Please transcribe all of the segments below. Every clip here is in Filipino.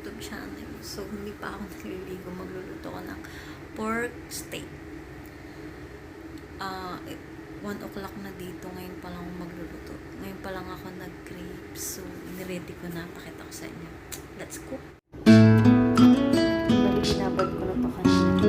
YouTube channel. So, hindi pa ako naliligo. Magluluto ko ng pork steak. 1 o'clock na dito. Ngayon pa lang ako magluluto. Ngayon pa lang ako nag-crave. So, niready ko na. Pakita ko sa inyo. Let's cook. Binabad ko na to kanina.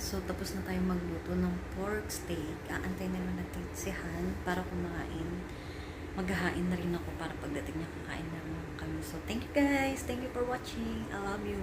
So, tapos na tayong magluto ng pork steak. Aantay na lang natin si Han para kumain. Maghahain na rin ako para pagdating niya kakain na naman kami. So, thank you guys. Thank you for watching. I love you.